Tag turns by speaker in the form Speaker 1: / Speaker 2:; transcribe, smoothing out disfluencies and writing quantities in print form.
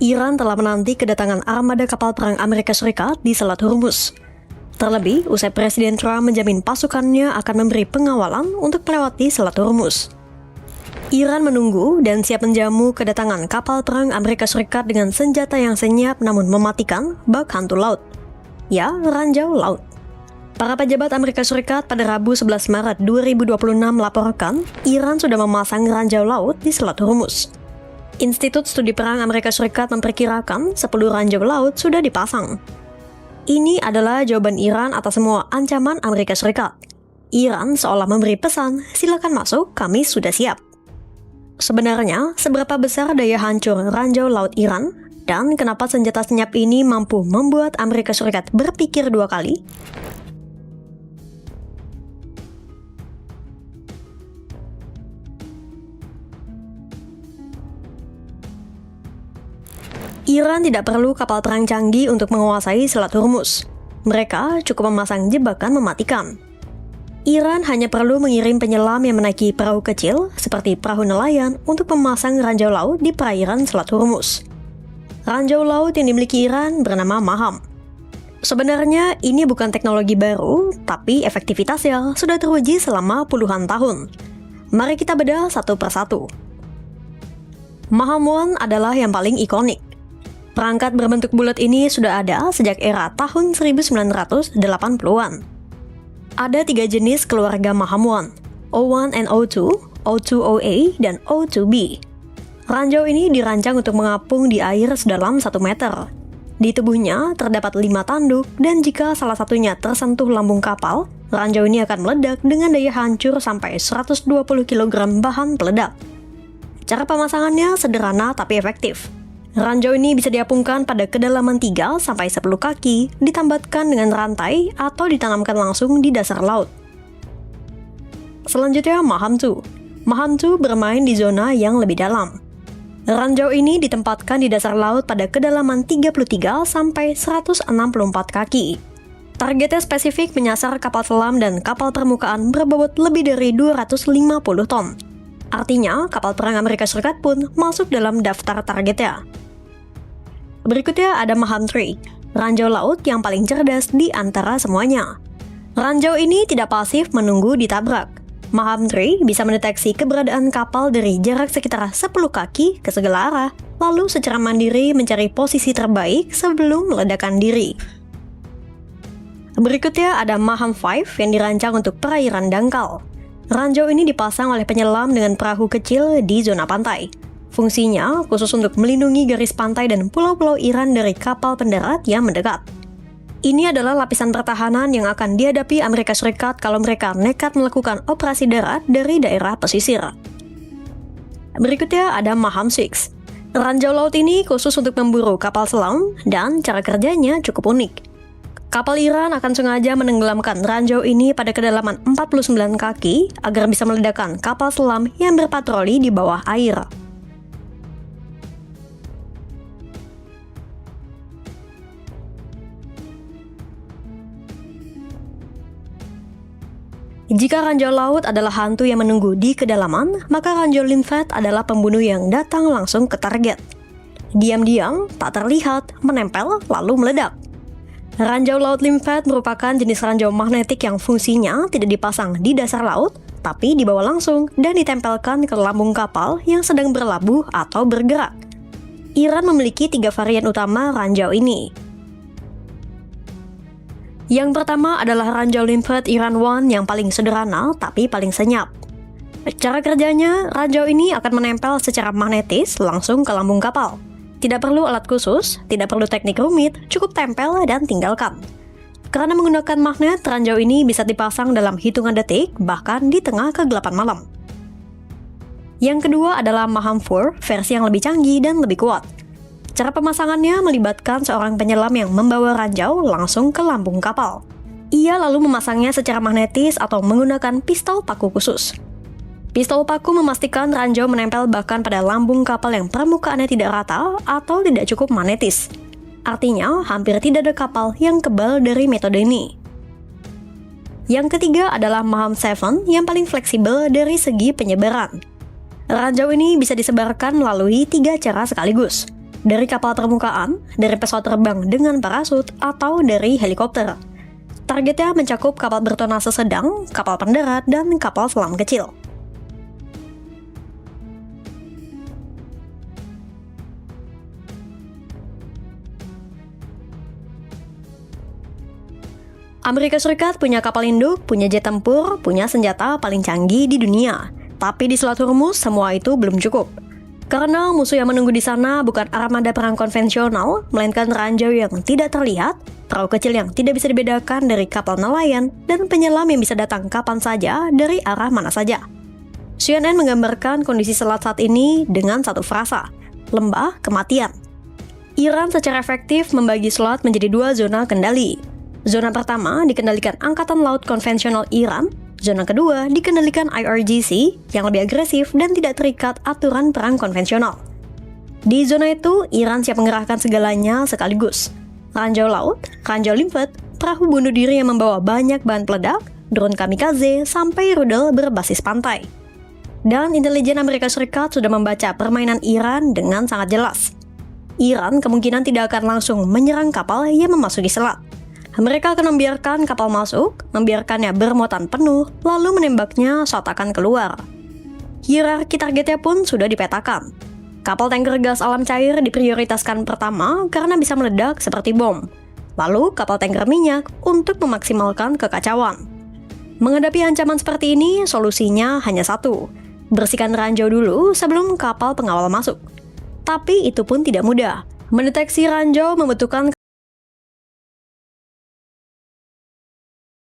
Speaker 1: Iran telah menanti kedatangan armada kapal perang Amerika Serikat di Selat Hormuz. Terlebih, usai Presiden Trump menjamin pasukannya akan memberi pengawalan untuk melewati Selat Hormuz. Iran menunggu dan siap menjamu kedatangan kapal perang Amerika Serikat dengan senjata yang senyap namun mematikan bak hantu laut. Ya, ranjau laut. Para pejabat Amerika Serikat pada Rabu 11 Maret 2026 melaporkan Iran sudah memasang ranjau laut di Selat Hormuz. Institut Studi Perang Amerika Serikat memperkirakan 10 ranjau laut sudah dipasang. Ini adalah jawaban Iran atas semua ancaman Amerika Serikat. Iran seolah memberi pesan, silakan masuk, kami sudah siap. Sebenarnya, seberapa besar daya hancur ranjau laut Iran, dan kenapa senjata senyap ini mampu membuat Amerika Serikat berpikir dua kali? Iran tidak perlu kapal perang canggih untuk menguasai Selat Hormuz. Mereka cukup memasang jebakan mematikan. Iran hanya perlu mengirim penyelam yang menaiki perahu kecil seperti perahu nelayan untuk memasang ranjau laut di perairan Selat Hormuz. Ranjau laut yang dimiliki Iran bernama Maham. Sebenarnya ini bukan teknologi baru, tapi efektivitasnya sudah teruji selama puluhan tahun. Mari kita bedah satu persatu. Maham 1 adalah yang paling ikonik. Perangkat berbentuk bulat ini sudah ada sejak era tahun 1980-an. Ada 3 jenis keluarga Maham 1, O1 and O2, O2OA, dan O2B. Ranjau ini dirancang untuk mengapung di air sedalam 1 meter. Di tubuhnya terdapat 5 tanduk, dan jika salah satunya tersentuh lambung kapal, ranjau ini akan meledak dengan daya hancur sampai 120 kg bahan peledak. Cara pemasangannya sederhana tapi efektif. Ranjau ini bisa diapungkan pada kedalaman 3-10 kaki, ditambatkan dengan rantai atau ditanamkan langsung di dasar laut. Selanjutnya Maham 2. Maham 2 bermain di zona yang lebih dalam. Ranjau ini ditempatkan di dasar laut pada kedalaman 33-164 kaki. Targetnya spesifik menyasar kapal selam dan kapal permukaan berbobot lebih dari 250 ton. Artinya, kapal perang Amerika Serikat pun masuk dalam daftar targetnya. Berikutnya ada Maham 3, ranjau laut yang paling cerdas di antara semuanya. Ranjau ini tidak pasif menunggu ditabrak. Maham 3 bisa mendeteksi keberadaan kapal dari jarak sekitar 10 kaki ke segala arah, lalu secara mandiri mencari posisi terbaik sebelum meledakan diri. Berikutnya ada Maham 5 yang dirancang untuk perairan dangkal. Ranjau ini dipasang oleh penyelam dengan perahu kecil di zona pantai. Fungsinya khusus untuk melindungi garis pantai dan pulau-pulau Iran dari kapal pendarat yang mendekat. Ini adalah lapisan pertahanan yang akan dihadapi Amerika Serikat kalau mereka nekat melakukan operasi darat dari daerah pesisir. Berikutnya ada Maham 6. Ranjau laut ini khusus untuk memburu kapal selam dan cara kerjanya cukup unik. Kapal Iran akan sengaja menenggelamkan ranjau ini pada kedalaman 49 kaki agar bisa meledakkan kapal selam yang berpatroli di bawah air. Jika ranjau laut adalah hantu yang menunggu di kedalaman, maka ranjau limfet adalah pembunuh yang datang langsung ke target. Diam-diam, tak terlihat, menempel, lalu meledak. Ranjau laut limfet merupakan jenis ranjau magnetik yang fungsinya tidak dipasang di dasar laut, tapi dibawa langsung dan ditempelkan ke lambung kapal yang sedang berlabuh atau bergerak. Iran memiliki 3 varian utama ranjau ini. Yang pertama adalah ranjau limfet Iran 1 yang paling sederhana tapi paling senyap. Cara kerjanya, ranjau ini akan menempel secara magnetis langsung ke lambung kapal. Tidak perlu alat khusus, tidak perlu teknik rumit, cukup tempel dan tinggalkan. Karena menggunakan magnet, ranjau ini bisa dipasang dalam hitungan detik, bahkan di tengah kegelapan malam. Yang kedua adalah Maham 4, versi yang lebih canggih dan lebih kuat. Cara pemasangannya melibatkan seorang penyelam yang membawa ranjau langsung ke lambung kapal. Ia lalu memasangnya secara magnetis atau menggunakan pistol paku khusus. Pistol paku memastikan ranjau menempel bahkan pada lambung kapal yang permukaannya tidak rata atau tidak cukup magnetis. Artinya, hampir tidak ada kapal yang kebal dari metode ini. Yang ketiga adalah Maham 7 yang paling fleksibel dari segi penyebaran. Ranjau ini bisa disebarkan melalui 3 cara sekaligus. dari kapal permukaan, dari pesawat terbang dengan parasut, atau dari helikopter. Targetnya mencakup kapal bertonase sedang, kapal pendarat, dan kapal selam kecil. Amerika Serikat punya kapal induk, punya jet tempur, punya senjata paling canggih di dunia. Tapi di Selat Hormuz, semua itu belum cukup. Karena musuh yang menunggu di sana bukan armada perang konvensional, melainkan ranjau yang tidak terlihat, perahu kecil yang tidak bisa dibedakan dari kapal nelayan, dan penyelam yang bisa datang kapan saja dari arah mana saja. CNN menggambarkan kondisi selat saat ini dengan satu frasa, lembah kematian. Iran secara efektif membagi selat menjadi dua zona kendali. Zona pertama dikendalikan Angkatan Laut Konvensional Iran, zona kedua dikendalikan IRGC yang lebih agresif dan tidak terikat aturan perang konvensional. Di zona itu, Iran siap mengerahkan segalanya sekaligus. Ranjau laut, ranjau limpet, perahu bunuh diri yang membawa banyak bahan peledak, drone kamikaze, sampai rudal berbasis pantai. Dan intelijen Amerika Serikat sudah membaca permainan Iran dengan sangat jelas. Iran kemungkinan tidak akan langsung menyerang kapal yang memasuki selat. Mereka akan membiarkan kapal masuk, membiarkannya bermuatan penuh, lalu menembaknya saat akan keluar. Hierarki targetnya pun sudah dipetakan. Kapal tanker gas alam cair diprioritaskan pertama karena bisa meledak seperti bom. Lalu kapal tanker minyak untuk memaksimalkan kekacauan. Menghadapi ancaman seperti ini, solusinya hanya satu. Bersihkan ranjau dulu sebelum kapal pengawal masuk. Tapi itu pun tidak mudah. Mendeteksi ranjau membutuhkan